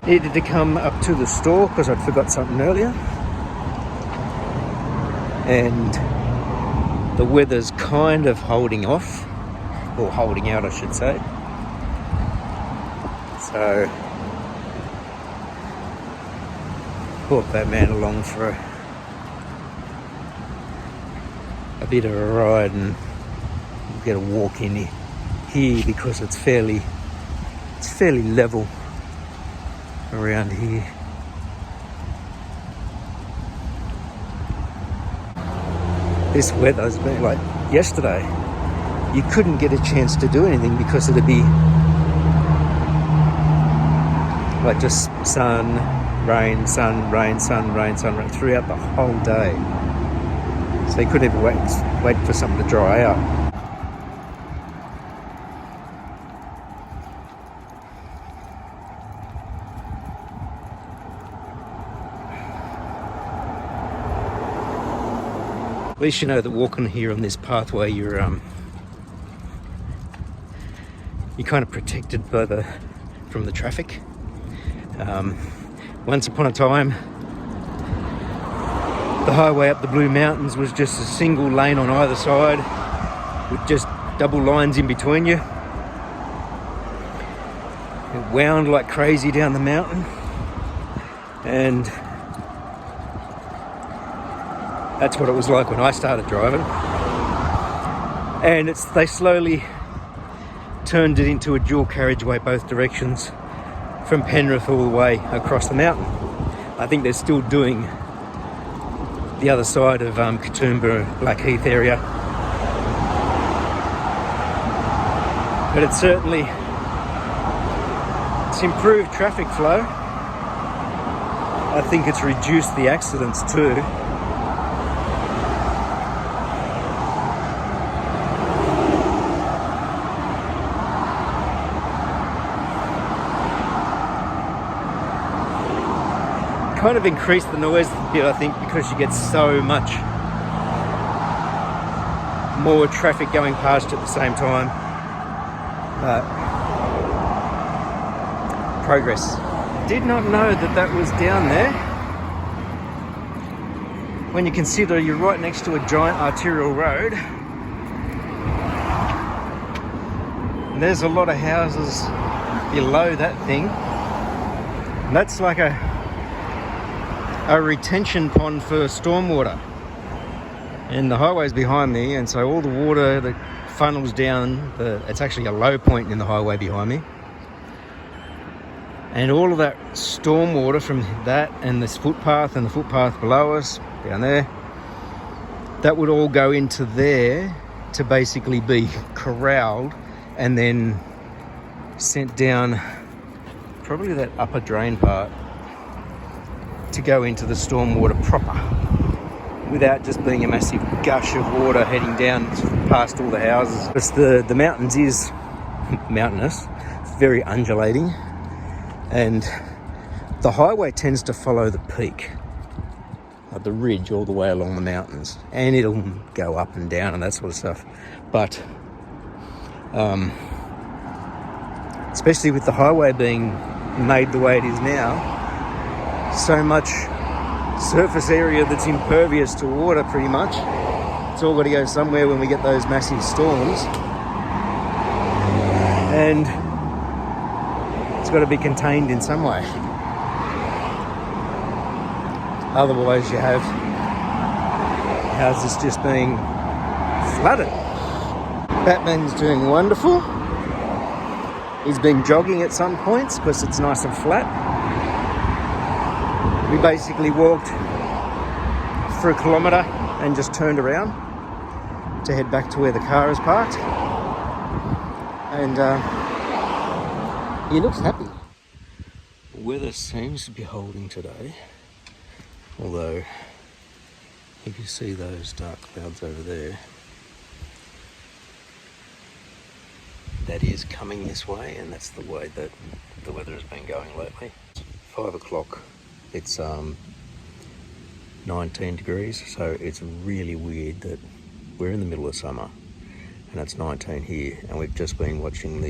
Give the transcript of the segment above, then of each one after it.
Needed to come up to the store because I'd forgot something earlier. And the weather's kind of holding off, or holding out I should say. So brought that man along for a bit of a ride, and get a walk in here because it's fairly level around here. This weather's been like yesterday. You couldn't get a chance to do anything because it'd be like just sun, rain, sun, rain, sun, rain, sun, rain throughout the whole day. So you couldn't even wait for something to dry out. At least you know that walking here on this pathway, you're kind of protected from the traffic. Once upon a time, the highway up the Blue Mountains was just a single lane on either side with just double lines in between you. It wound like crazy down the mountain, and that's what it was like when I started driving. And they slowly turned it into a dual carriageway both directions from Penrith all the way across the mountain. I think they're still doing the other side of Katoomba, Blackheath area. But it's improved traffic flow. I think it's reduced the accidents too. Kind of increased the noise a bit, I think, because you get so much more traffic going past at the same time. Progress. Did not know that was down there. When you consider you're right next to a giant arterial road, and there's a lot of houses below that thing. And that's like a retention pond for stormwater, and the highway's behind me, and so all the water that funnels down, it's actually a low point in the highway behind me, and all of that stormwater from that and this footpath and the footpath below us down there, that would all go into there to basically be corralled and then sent down probably that upper drain part to go into the stormwater proper, without just being a massive gush of water heading down past all the houses. Because the mountains is mountainous, very undulating, and the highway tends to follow the peak, like the ridge all the way along the mountains, and it'll go up and down and that sort of stuff. But especially with the highway being made the way it is now, so much surface area that's impervious to water, pretty much. It's all got to go somewhere when we get those massive storms, and it's got to be contained in some way. Otherwise you have houses just being flooded. Batman's doing wonderful. He's been jogging at some points because it's nice and flat. We basically walked for 1 kilometre and just turned around to head back to where the car is parked. And he looks happy. The weather seems to be holding today, although if you see those dark clouds over there, that is coming this way, and that's the way that the weather has been going lately. 5 o'clock. It's 19 degrees, so it's really weird that we're in the middle of summer and it's 19 here, and we've just been watching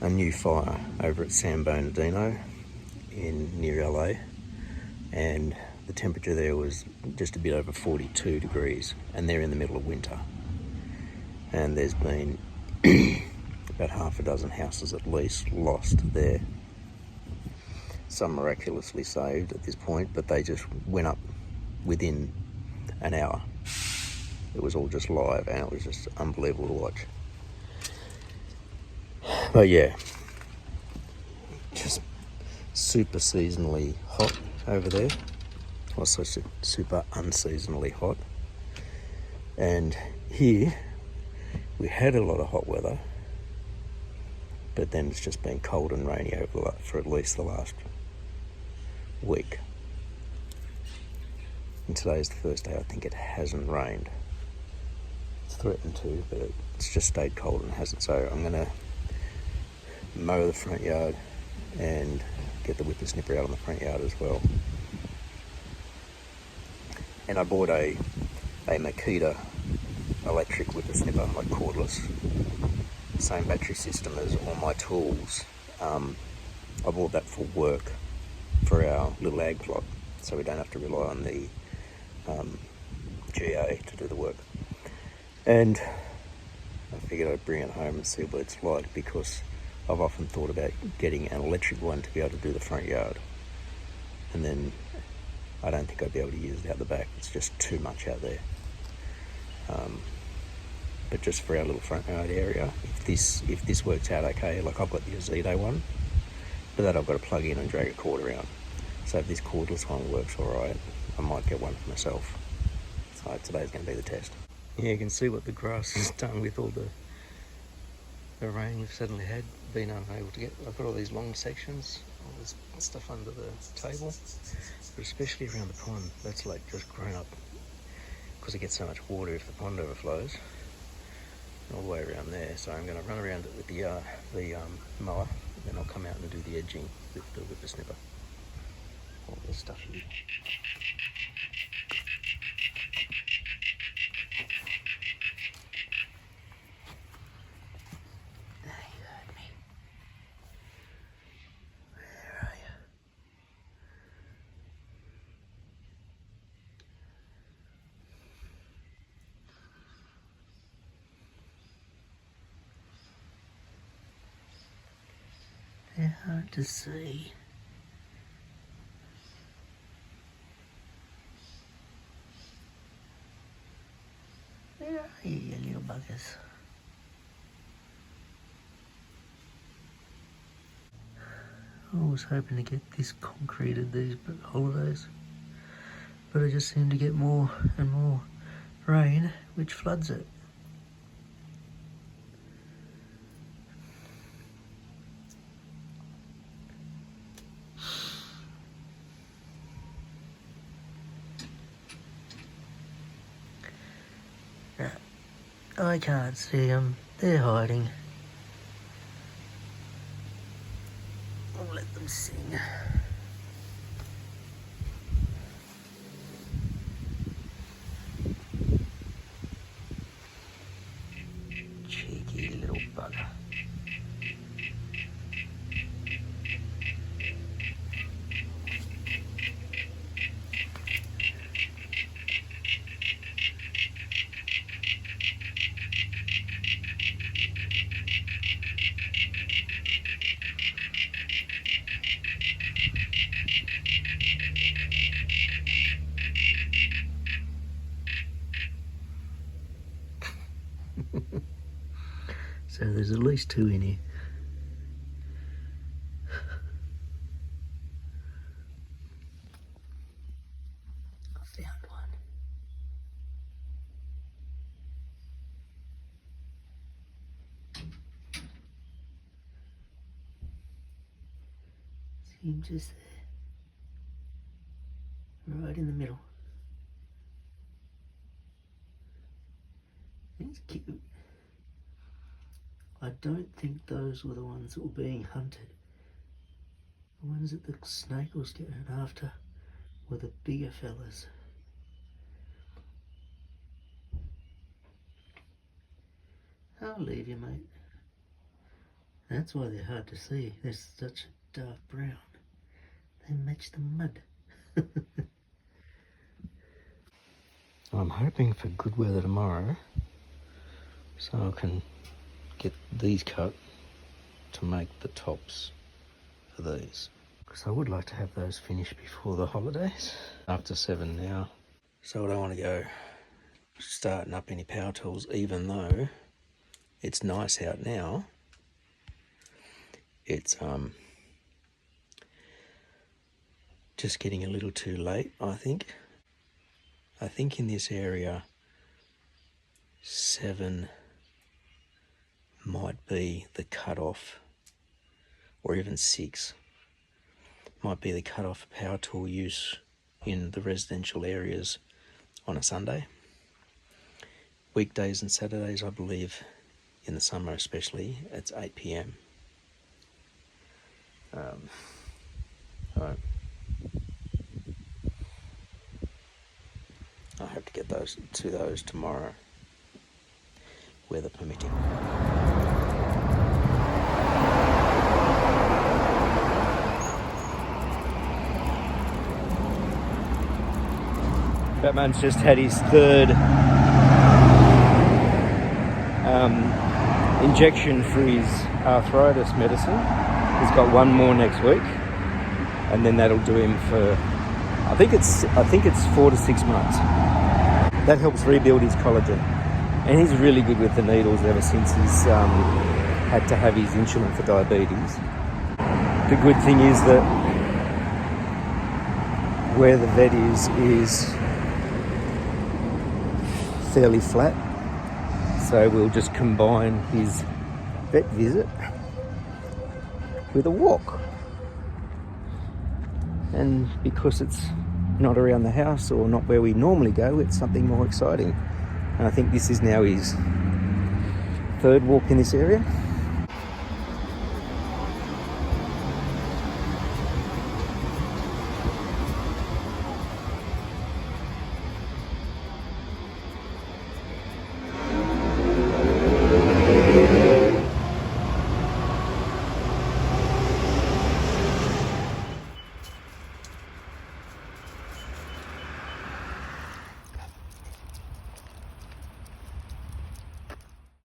a new fire over at San Bernardino, in near LA, and the temperature there was just a bit over 42 degrees, and they're in the middle of winter. And there's been about half a dozen houses at least lost there. Some miraculously saved at this point, but they just went up within an hour. It was all just live, and it was just unbelievable to watch. But yeah, just super seasonally hot over there. Also super unseasonally hot. And here we had a lot of hot weather, but then it's just been cold and rainy for at least the last week. And today's the first day I think it hasn't rained. It's threatened to, but it's just stayed cold and hasn't. So I'm gonna mow the front yard and get the whippersnipper out on the front yard as well. And I bought a Makita electric whippersnipper, like cordless, same battery system as all my tools. I bought that for work for our little ag plot, so we don't have to rely on the GA to do the work. And I figured I'd bring it home and see what it's like, because I've often thought about getting an electric one to be able to do the front yard, and then I don't think I'd be able to use it out the back. It's just too much out there. But just for our little front yard area, if this works out okay, like I've got the Azito one, but that I've got to plug in and drag a cord around. So if this cordless one works all right, I might get one for myself. So today's going to be the test. Yeah, you can see what the grass has done with all the rain we've suddenly had. Been unable to get. I've got all these long sections, all this stuff under the table, but especially around the pond. That's like just grown up because it gets so much water if the pond overflows. All the way around there. So I'm going to run around it with the mower, and then I'll come out and do the edging with the whippersnipper. All this stuff here. They're hard to see. Where are you, you little buggers? I was hoping to get this concreted these holidays, but I just seem to get more and more rain, which floods it. I can't see them. They're hiding. I'll let them sing. Cheeky little bugger. So there's at least two in here. I found one. See him just there. Right in the middle. He's cute. I don't think those were the ones that were being hunted. The ones that the snake was getting after were the bigger fellas. I'll leave you, mate. That's why they're hard to see. They're such a dark brown. They match the mud. I'm hoping for good weather tomorrow so I can get these cut to make the tops for these. Because I would like to have those finished before the holidays. After 7 now. So I don't want to go starting up any power tools, even though it's nice out now. It's just getting a little too late, I think. I think in this area 7 might be the cutoff, or even 6 might be the cutoff for power tool use in the residential areas on a Sunday. Weekdays and Saturdays, I believe, in the summer especially, it's 8 p.m. So I hope to get those tomorrow, weather permitting. Batman's just had his third injection for his arthritis medicine. He's got one more next week, and then that'll do him for I think it's 4 to 6 months. That helps rebuild his collagen, and he's really good with the needles ever since he's had to have his insulin for diabetes. The good thing is that where the vet is fairly flat, so we'll just combine his vet visit with a walk. And because it's not around the house or not where we normally go, it's something more exciting. And I think this is now his third walk in this area.